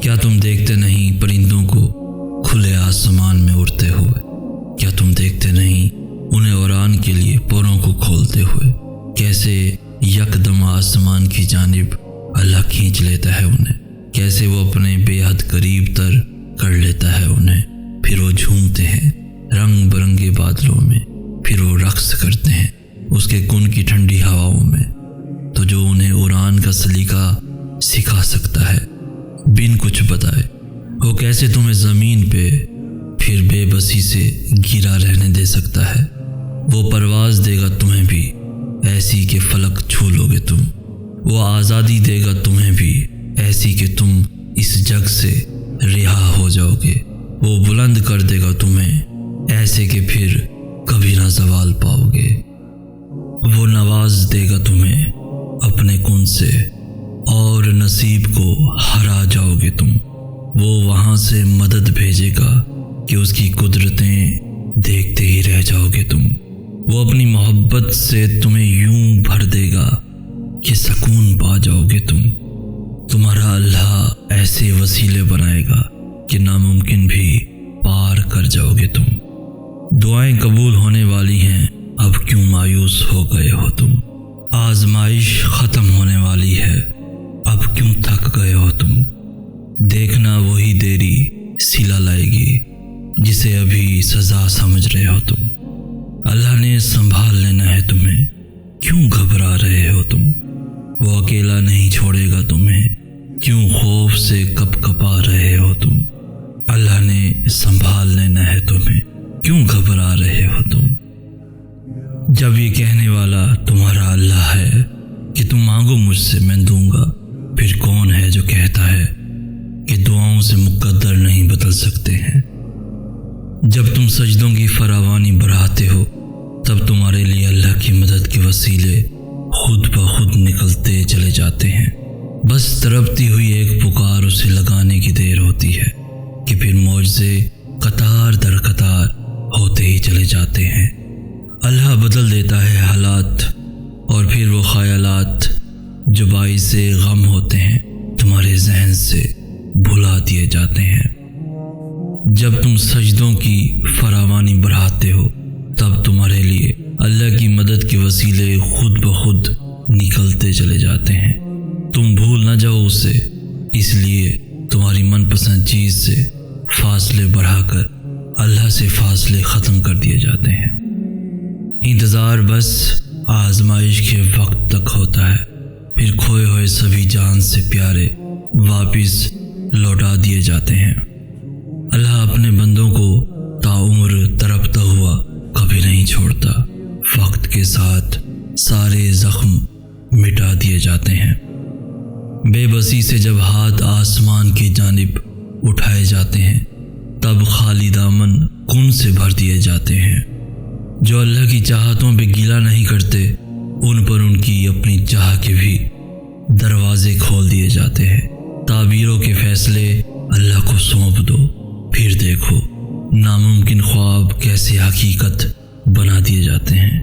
کیا تم دیکھتے نہیں پرندوں کو کھلے آسمان میں اڑتے ہوئے؟ کیا تم دیکھتے نہیں انہیں اڑان کے لیے پروں کو کھولتے ہوئے؟ کیسے یکدم آسمان کی جانب اللہ کھینچ لیتا ہے انہیں، کیسے وہ اپنے بے حد قریب تر کر لیتا ہے انہیں، پھر وہ جھومتے ہیں رنگ برنگے بادلوں میں، پھر وہ رقص کرتے ہیں اس کے کن کی ٹھنڈی ہواؤں میں۔ تو جو انہیں اڑان کا سلیقہ سکھا سکتا ہے بن کچھ بتائے، وہ کیسے تمہیں زمین پہ پھر بے بسی سے گرا رہنے دے سکتا ہے؟ وہ پرواز دے گا تمہیں بھی ایسی کہ فلک چھو لو گے تم، وہ آزادی دے گا تمہیں بھی ایسی کہ تم اس جگ سے رہا ہو جاؤ گے، وہ بلند کر دے گا تمہیں ایسے کہ پھر کبھی نہ زوال پاؤ گے، وہ نواز دے گا تمہیں اپنے کن سے اور نصیب کو ہرا جاؤ گے تم، وہ وہاں سے مدد بھیجے گا کہ اس کی قدرتیں دیکھتے ہی رہ جاؤ گے تم، وہ اپنی محبت سے تمہیں یوں بھر دے گا کہ سکون پا جاؤ گے تم، تمہارا اللہ ایسے وسیلے بنائے گا کہ ناممکن بھی پار کر جاؤ گے تم۔ دعائیں قبول ہونے والی ہیں، اب کیوں مایوس ہو گئے ہو تم؟ آزمائش ختم ہونے والی ہے، اب کیوں تھک گئے ہو تم؟ دیکھنا وہی دیری صلہ لائے گی جسے ابھی سزا سمجھ رہے ہو تم، اللہ نے سنبھال لینا ہے تمہیں، کیوں گھبرا رہے ہو تم؟ وہ اکیلا نہیں چھوڑے گا تمہیں، کیوں خوف سے کپ کپا رہے ہو تم؟ اللہ نے سنبھال لینا ہے تمہیں، کیوں گھبرا رہے ہو تم؟ جب یہ کہنے والا تمہارا اللہ ہے کہ تم مانگو مجھ سے میں دوں گا، پھر کون ہے جو کہتا ہے کہ دعاؤں سے مقدر نہیں بدل سکتے ہیں؟ جب تم سجدوں کی فراوانی بڑھاتے ہو تب تمہارے لیے اللہ کی مدد کے وسیلے خود بخود نکلتے چلے جاتے ہیں، بس تڑپتی ہوئی ایک پکار اسے لگانے کی دیر ہوتی ہے کہ پھر معجزے قطار در قطار ہوتے ہی چلے جاتے ہیں۔ اللہ بدل دیتا ہے حالات اور پھر وہ خیالات جو باعث غم ہوتے ہیں تمہارے ذہن سے بھلا دیے جاتے ہیں۔ جب تم سجدوں کی فراوانی بڑھاتے ہو تب تمہارے لیے اللہ کی مدد کے وسیلے خود بخود نکلتے چلے جاتے ہیں، تم بھول نہ جاؤ اسے، اس لیے تمہاری من پسند چیز سے فاصلے بڑھا کر اللہ سے فاصلے ختم کر دیے جاتے ہیں۔ انتظار بس آزمائش کے وقت تک ہوتا ہے، پھر کھوئے ہوئے سبھی جان سے پیارے واپس لوٹا دیے جاتے ہیں۔ اللہ اپنے بندوں کو تاعمر تڑپتا ہوا کبھی نہیں چھوڑتا، وقت کے ساتھ سارے زخم مٹا دیے جاتے ہیں۔ بے بسی سے جب ہاتھ آسمان کی جانب اٹھائے جاتے ہیں تب خالی دامن کن سے بھر دیے جاتے ہیں۔ جو اللہ کی چاہتوں پہ گیلا نہیں کرتے ان پر ان کی اپنی چاہ کے بھی دروازے کھول دیے جاتے ہیں۔ تعبیروں کے فیصلے اللہ کو سونپ دو، پھر دیکھو ناممکن خواب کیسے حقیقت بنا دیے جاتے ہیں۔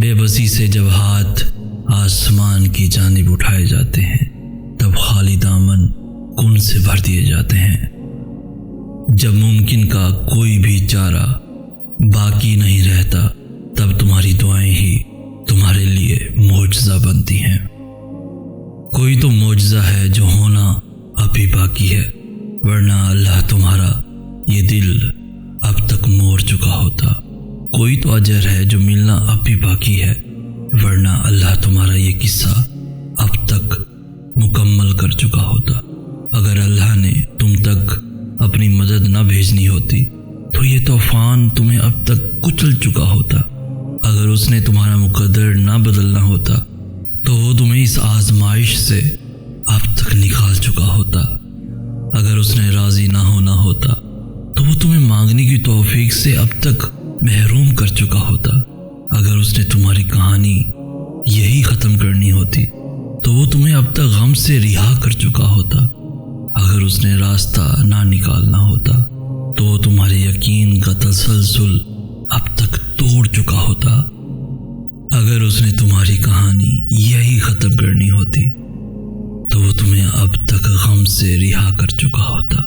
بے بسی سے جب ہاتھ آسمان کی جانب اٹھائے جاتے ہیں تب خالی دامن کن سے بھر دیے جاتے ہیں۔ جب ممکن کا کوئی بھی چارہ باقی نہیں رہتا تب تمہاری دعائیں ہی تمہارے لیے معجزہ بنتی ہیں۔ کوئی تو معجزہ ہے جو ہونا ابھی باقی ہے، ورنہ اللہ تمہارا یہ دل اب تک مور چکا ہوتا۔ کوئی تو اجر ہے جو ملنا اب بھی باقی ہے، ورنہ اللہ تمہارا یہ قصہ اب تک مکمل کر چکا ہوتا۔ اگر اللہ نے تم تک اپنی مدد نہ بھیجنی ہوتی تو یہ طوفان تمہیں اب تک کچل چکا ہوتا۔ اگر اس نے تمہارا مقدر نہ بدلنا ہوتا تو وہ تمہیں اس آزمائش سے اب تک نکال چکا ہوتا۔ اگر اس نے راضی نہ ہونا ہوتا تو وہ تمہیں مانگنے کی توفیق سے اب تک محروم کر چکا ہوتا۔ اگر اس نے تمہاری کہانی یہی ختم کرنی ہوتی تو وہ تمہیں اب تک غم سے رہا کر چکا ہوتا۔ اگر اس نے راستہ نہ نکالنا ہوتا تو وہ تمہارے یقین کا تسلسل اب تک توڑ چکا ہوتا۔ اگر اس نے تمہاری کہانی یہی ختم کرنی ہوتی تو وہ تمہیں اب تک غم سے رہا کر چکا ہوتا۔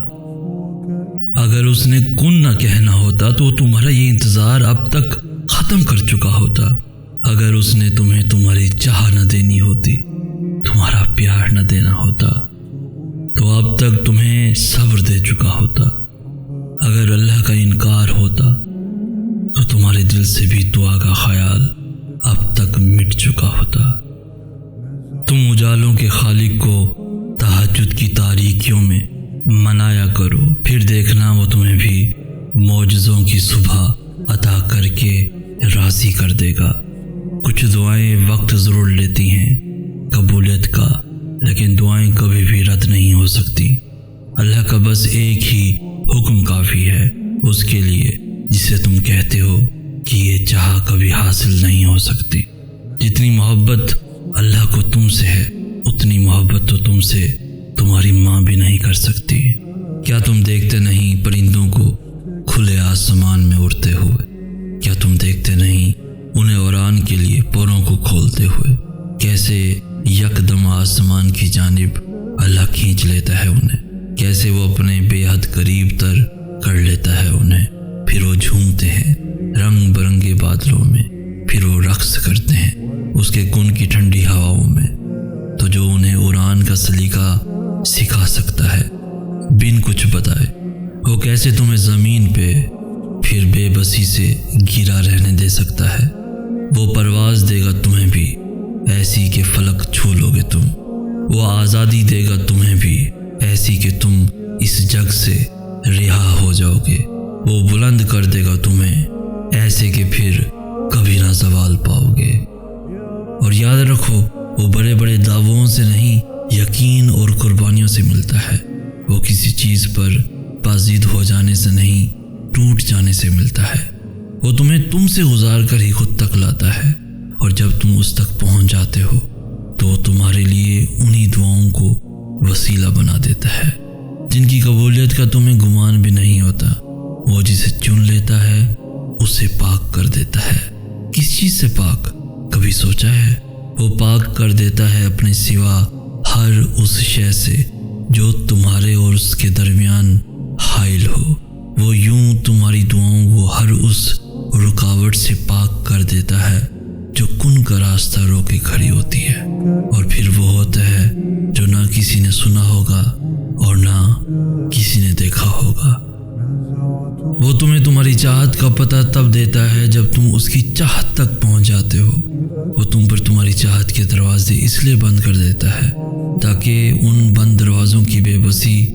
اگر اس نے کن نہ کہنا ہوتا تو تمہارا یہ انتظار اب تک ختم کر چکا ہوتا۔ اگر اس نے تمہیں تمہاری چاہ نہ دینی ہوتی، تمہارا پیار نہ دینا ہوتا، تو اب تک تمہیں صبر دے چکا ہوتا۔ اگر اللہ کا انکار ہوتا تو تمہارے دل سے بھی دعا کا خیال اب تک مٹ چکا ہوتا۔ تم اجالوں کے خالق کو تہجد کی تاریکیوں میں منایا کرو، پھر دیکھنا وہ تمہیں بھی معجزوں کی صبح عطا کر کے راضی کر دے گا۔ کچھ دعائیں وقت ضرور لیتی ہیں قبولیت کا، لیکن دعائیں کبھی بھی رد نہیں ہو سکتی۔ اللہ کا بس ایک ہی حکم کافی ہے اس کے لیے جسے تم کہتے ہو کہ یہ چاہ کبھی حاصل نہیں ہو سکتی۔ جتنی محبت اللہ کو تم سے ہے، اتنی محبت تو تم سے تمہاری ماں بھی نہیں کر سکتی۔ کیا تم دیکھتے نہیں پرندوں کو کھلے آسمان میں اڑتے ہوئے؟ کیا تم دیکھتے نہیں انہیں اڑان کے لیے پروں کو کھولتے ہوئے؟ کیسے یکدم آسمان کی جانب اللہ کھینچ لیتا ہے انہیں، کیسے وہ اپنے بے حد قریب تر کر لیتا ہے انہیں۔ پھر وہ جھومتے ہیں رنگ برنگے بادلوں میں، پھر وہ رقص کرتے ہیں اس کے کن کی ٹھنڈی ہواؤں میں۔ تو جو انہیں اڑان کا سلیقہ سکھا سکتا ہے بن کچھ بتائے، وہ کیسے تمہیں زمین پہ پھر بے بسی سے گرا رہنے دے سکتا ہے؟ وہ پرواز دے گا تمہیں بھی ایسی کہ فلک چھو لو گے تم، وہ آزادی دے گا تمہیں بھی ایسی کہ تم اس جگ سے رہا ہو جاؤ گے، وہ بلند کر دے گا تمہیں ایسے کہ پھر کبھی نہ زوال پاؤ گے۔ اور یاد رکھو، وہ بڑے بڑے دعووں سے نہیں، یقین اور قربانیوں سے ملتا ہے۔ وہ کسی چیز پر پازید ہو جانے سے نہیں، ٹوٹ جانے سے ملتا ہے۔ وہ تمہیں تم سے گزار کر ہی خود تک لاتا ہے، اور جب تم اس تک پہنچ جاتے ہو تو وہ تمہارے لیے انہی دعاؤں کو وسیلہ بنا دیتا ہے جن کی قبولیت کا تمہیں گمان بھی نہیں ہوتا۔ وہ جسے چن لیتا ہے اسے پاک کر دیتا ہے۔ کس چیز سے پاک؟ کبھی سوچا ہے؟ وہ پاک کر دیتا ہے اپنے سوا ہر اس شے سے جو تمہارے اور اس کے درمیان حائل ہو۔ وہ یوں تمہاری دعاؤں کو ہر اس رکاوٹ سے پاک کر دیتا ہے جو کن کا راستہ روکے کھڑی ہوتی ہے۔ اور پھر وہ ہوتا ہے جو نہ کسی نے سنا ہوگا اور نہ کسی نے دیکھا ہوگا۔ وہ تمہیں تمہاری چاہت کا پتہ تب دیتا ہے جب تم اس کی چاہت تک پہنچ جاتے ہو۔ وہ تم پر تمہاری چاہت کے دروازے اس لیے بند کر دیتا ہے تاکہ ان بند دروازوں کی بے بسی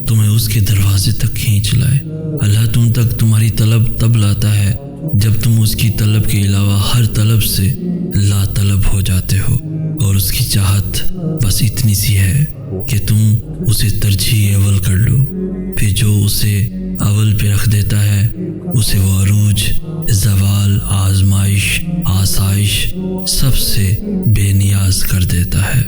تمہیں اس کے دروازے تک کھینچ لائے۔ اللہ تم تک تمہاری طلب تب لاتا ہے جب تم اس کی طلب کے علاوہ ہر طلب سے لا طلب ہو جاتے ہو، اور اس کی چاہت بس اتنی سی ہے کہ تم اسے ترجیح اول کر لو۔ پھر جو اسے اول پہ رکھ دیتا ہے اسے وہ عروج، زوال، آزمائش، آسائش سب سے بے نیاز کر دیتا ہے۔